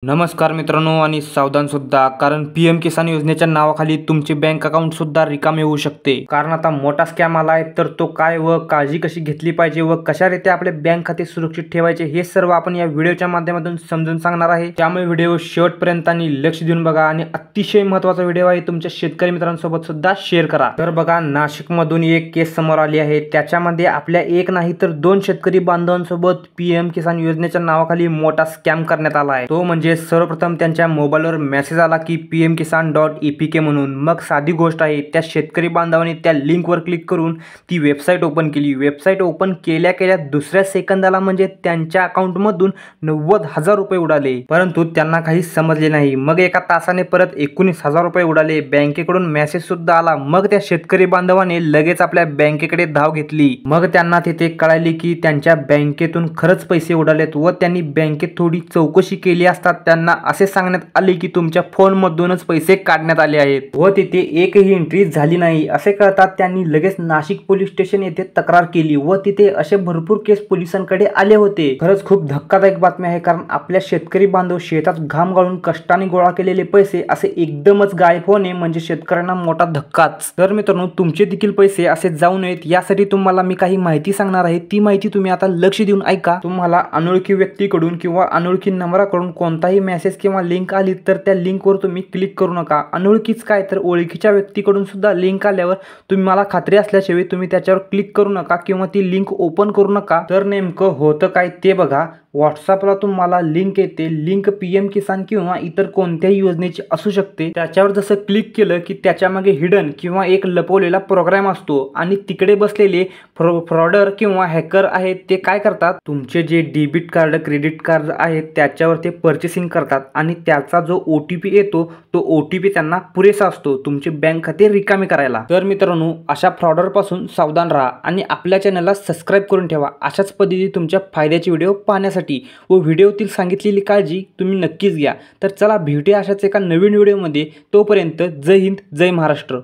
नमस्कार मित्रांनो आणि सावधान सुद्धा, कारण पीएम किसान योजनेच्या नावाखाली तुमचे बँक अकाउंट सुद्धा रिकामे होऊ शकते। कारण आता मोठा स्कॅम आलाय, तर तो काय व काळजी कशी घेतली पाहिजे व कशारीत्या आपले बँक खाते सुरक्षित ठेवायचे हे सर्व आपण या व्हिडिओच्या माध्यमातून समजून सांगणार आहे। त्यामुळे व्हिडिओ शेवटपर्यंत आणि लक्ष देऊन बघा आणि अतिशय महत्त्वाचा व्हिडिओ आहे, तुमच्या शेतकरी मित्रांसोबत सुद्धा शेअर करा। तर बघा, नाशिक मधून एक केस समोर आली आहे। त्याच्यामध्ये आपल्या एक नाही तर दोन शेतकरी बांधवांसोबत पीएम किसान योजनेच्या नावाखाली मोठा स्कॅम करण्यात आला आहे। तो म्हणजे सर्वप्रथम त्यांच्या मोबाईलवर मेसेज आला की pmkisan.epk म्हणून। मग साधी गोष्ट आहे, त्या शेतकरी बांधवांनी त्या लिंकवर क्लिक करून ती वेबसाईट ओपन केली। वेबसाईट ओपन केल्या केल्या दुसऱ्या सेकंदाला म्हणजे त्यांच्या अकाउंटमधून 90,000 रुपये उडाले, परंतु त्यांना काही समजले नाही। मग एका तासाने परत 19,000 रुपये उडाले। बँकेकडून मेसेज सुद्धा आला। मग त्या शेतकरी बांधवाने लगेच आपल्या बँकेकडे धाव घेतली। मग त्यांना तिथे कळाले की त्यांच्या बँकेतून खरंच पैसे उडालेत व त्यांनी बँकेत थोडी चौकशी केली असता त्यांना असे सांगण्यात आले की तुमच्या फोनमधूनच पैसे काढण्यात आले आहेत व तिथे एकही एंट्री झाली नाही। असे कळतात त्यांनी लगेच नाशिक पोलीस स्टेशन येथे तक्रार केली व तिथे असे भरपूर केस पोलिसांकडे आले होते। खरंच खूप धक्कादायक बातमी आहे, कारण आपल्या शेतकरी बांधव शेतात घाम गाळून कष्टाने गोळा केलेले पैसे असे एकदमच गायब होणे म्हणजे शेतकऱ्यांना मोठा धक्काच। तर मित्रांनो, तुमचे देखील पैसे असे जाऊ नयेत यासाठी तुम्हाला मी काही माहिती सांगणार आहे। ती माहिती तुम्ही आता लक्ष देऊन ऐका। तुम्हाला अनोळखी व्यक्तीकडून किंवा अनोळखी नंबराकडून कोणताही मेसेज किंवा लिंक आली तर त्या लिंकवर तुम्ही क्लिक करू नका। अनोळखीच काय तर ओळखीच्या व्यक्तीकडून सुद्धा लिंक आल्यावर तुम्हाला खात्री असल्याशिवाय तुम्ही त्याच्यावर क्लिक करू नका किंवा ती लिंक ओपन करू नका। तर नेमकं होतं काय ते बघा। व्हॉट्सअपला तुम्हाला लिंक येते, लिंक पीएम किसान किंवा इतर कोणत्याही योजनेची असू शकते। त्याच्यावर जसं क्लिक केलं की त्याच्यामागे हिडन किंवा एक लपवलेला प्रोग्राम असतो आणि तिकडे बसलेले फ्रॉडर किंवा हॅकर आहेत ते काय करतात, तुमचे जे डेबिट कार्ड क्रेडिट कार्ड आहेत त्याच्यावर ते पर्चेसिंग करतात आणि त्याचा जो OTP येतो तो OTP त्यांना पुरेसा असतो तुमचे बँक खाते रिकामे करायला। तर मित्रांनो, अशा फ्रॉडर पासून सावधान राहा आणि आपल्या चॅनलला सबस्क्राइब करून ठेवा। अशाच पद्धती तुमच्या फायद्याचे व्हिडिओ पाहण्यासाठी व व्हिडिओतील सांगितलेली काळजी तुम्ही नक्कीच घ्या। तर चला भेटूया अशाच एका नवीन व्हिडिओमध्ये। तोपर्यंत जय हिंद, जय महाराष्ट्र।